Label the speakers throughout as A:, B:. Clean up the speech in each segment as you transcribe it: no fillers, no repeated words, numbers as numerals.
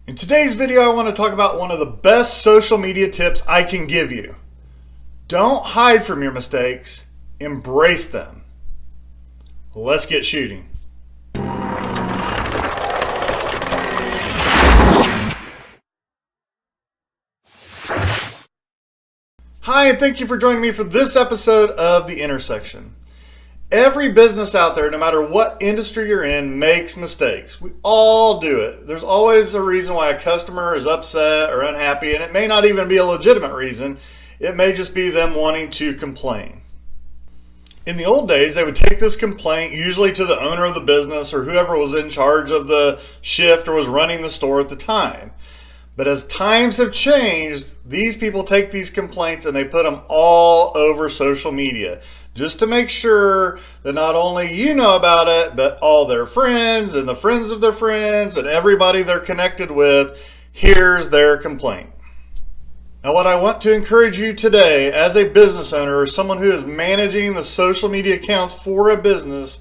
A: In today's video, I want to talk about one of the best social media tips I can give you. Don't hide from your mistakes, embrace them. Let's get shooting. Hi, and thank you for joining me for this episode of The Intersection. Every business out there, no matter what industry you're in, makes mistakes. We all do it. There's always a reason why a customer is upset or unhappy, and it may not even be a legitimate reason. It may just be them wanting to complain. In the old days, they would take this complaint usually to the owner of the business or whoever was in charge of the shift or was running the store at the time. But as times have changed, these people take these complaints and they put them all over social media just to make sure that not only you know about it, but all their friends and the friends of their friends and everybody they're connected with hears their complaint. Now, what I want to encourage you today as a business owner or someone who is managing the social media accounts for a business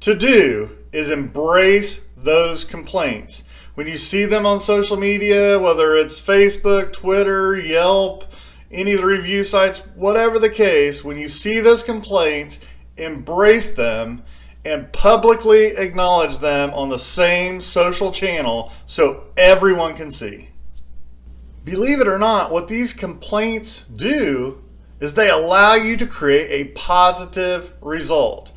A: to do is embrace those complaints. When you see them on social media, whether it's Facebook, Twitter, Yelp, any of the review sites, whatever the case, when you see those complaints, embrace them and publicly acknowledge them on the same social channel so everyone can see. Believe it or not, what these complaints do is they allow you to create a positive result.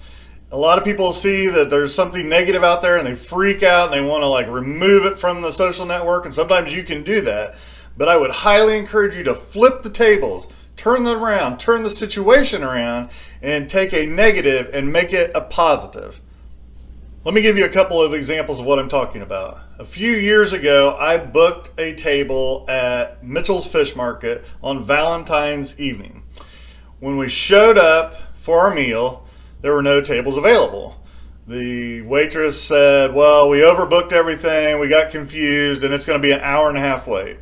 A: A lot of people see that there's something negative out there and they freak out and they want to remove it from the social network, and sometimes you can do that. But I would highly encourage you to flip the tables, turn them around, turn the situation around, and take a negative and make it a positive. Let me give you a couple of examples of what I'm talking about. A few years ago, I booked a table at Mitchell's Fish Market on Valentine's evening. When we showed up for our meal, there were no tables available. The waitress said, well, we overbooked everything, we got confused, and it's going to be an hour and a half wait.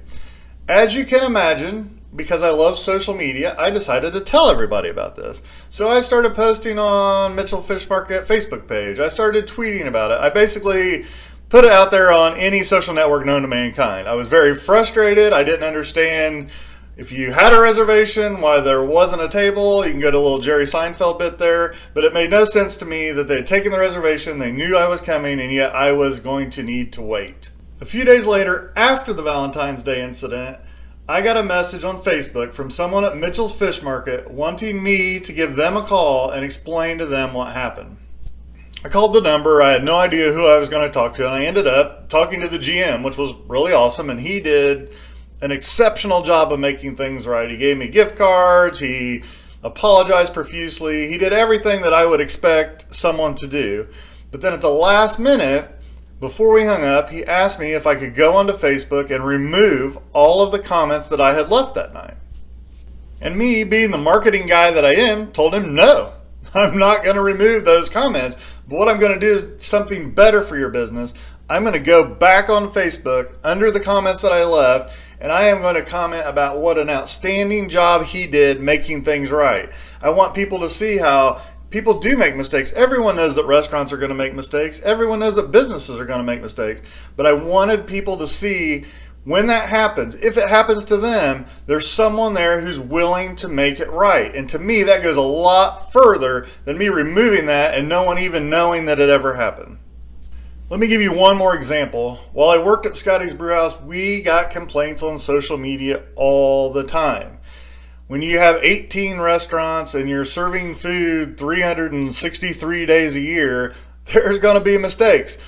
A: As you can imagine, because I love social media, I decided to tell everybody about this. So I started posting on Mitchell Fish Market Facebook page. I started tweeting about it. I basically put it out there on any social network known to mankind. I was very frustrated. I didn't understand if you had a reservation, why there wasn't a table. You can go to a little Jerry Seinfeld bit there, but it made no sense to me that they had taken the reservation, they knew I was coming, and yet I was going to need to wait. A few days later, after the Valentine's Day incident, I got a message on Facebook from someone at Mitchell's Fish Market wanting me to give them a call and explain to them what happened. I called the number. I had no idea who I was going to talk to, and I ended up talking to the GM, which was really awesome, and he did an exceptional job of making things right. He gave me gift cards, he apologized profusely, he did everything that I would expect someone to do. But then at the last minute, before we hung up, he asked me if I could go onto Facebook and remove all of the comments that I had left that night. And me, being the marketing guy that I am, told him no, I'm not going to remove those comments. But what I'm going to do is something better for your business. I'm going to go back on Facebook under the comments that I left, and I am going to comment about what an outstanding job he did making things right. I want people to see how people do make mistakes. Everyone knows that restaurants are going to make mistakes. Everyone knows that businesses are going to make mistakes. But I wanted people to see when that happens, if it happens to them, there's someone there who's willing to make it right. And to me, that goes a lot further than me removing that and no one even knowing that it ever happened. Let me give you one more example. While I worked at Scotty's Brewhouse, we got complaints on social media all the time. When you have 18 restaurants and you're serving food 363 days a year, there's going to be mistakes.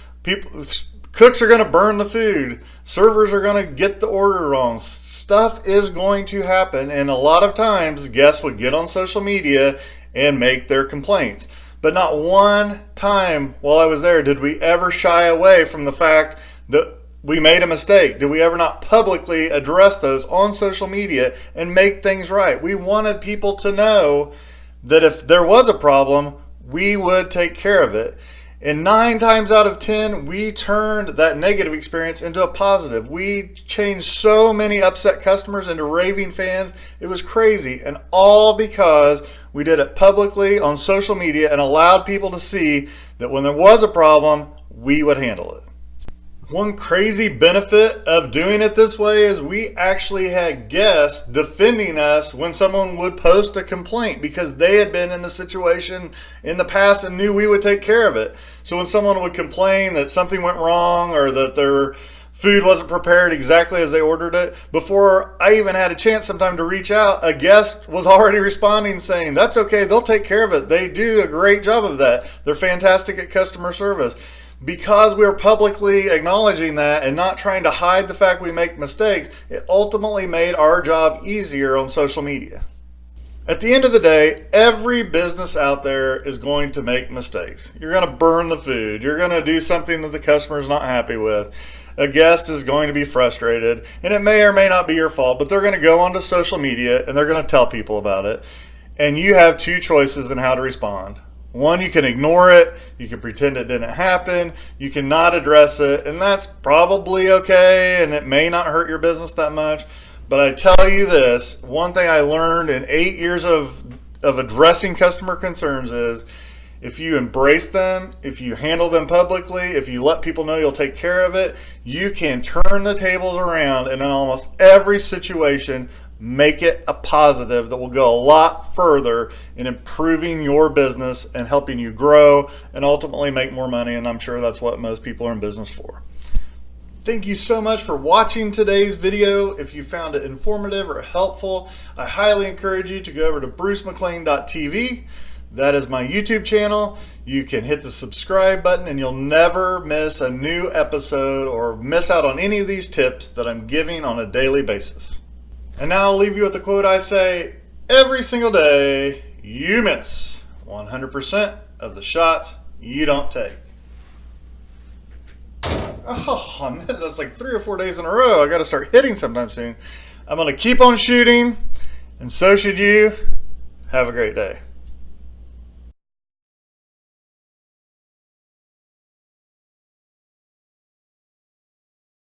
A: Cooks are going to burn the food. Servers are going to get the order wrong. Stuff is going to happen, and a lot of times guests would get on social media and make their complaints. But not one time while I was there did we ever shy away from the fact that we made a mistake. Did we ever not publicly address those on social media and make things right? We wanted people to know that if there was a problem, we would take care of it. And 9 times out of 10, we turned that negative experience into a positive. We changed so many upset customers into raving fans. It was crazy. And all because we did it publicly on social media and allowed people to see that when there was a problem, we would handle it. One crazy benefit of doing it this way is we actually had guests defending us when someone would post a complaint because they had been in the situation in the past and knew we would take care of it. So when someone would complain that something went wrong or that their food wasn't prepared exactly as they ordered it, before I even had a chance sometime to reach out, a guest was already responding saying, that's okay, they'll take care of it. They do a great job of that. They're fantastic at customer service. Because we're publicly acknowledging that and not trying to hide the fact we make mistakes, it ultimately made our job easier on social media. At the end of the day, every business out there is going to make mistakes. You're going to burn the food. You're going to do something that the customer is not happy with. A guest is going to be frustrated, and it may or may not be your fault, but they're going to go onto social media and they're going to tell people about it. And you have two choices in how to respond. One, you can ignore it, you can pretend it didn't happen, you can not address it, and that's probably okay, and it may not hurt your business that much. But I tell you this, one thing I learned in 8 years of addressing customer concerns is if you embrace them, if you handle them publicly, if you let people know you'll take care of it, you can turn the tables around and in almost every situation make it a positive that will go a lot further in improving your business and helping you grow and ultimately make more money. And I'm sure that's what most people are in business for. Thank you so much for watching today's video. If you found it informative or helpful, I highly encourage you to go over to brucemcclain.tv. That is my YouTube channel. You can hit the subscribe button and you'll never miss a new episode or miss out on any of these tips that I'm giving on a daily basis. And now I'll leave you with the quote I say every single day: you miss 100% of the shots you don't take. Oh, that's like 3 or 4 days in a row. I got to start hitting sometime soon. I'm going to keep on shooting, and so should you. Have a great day.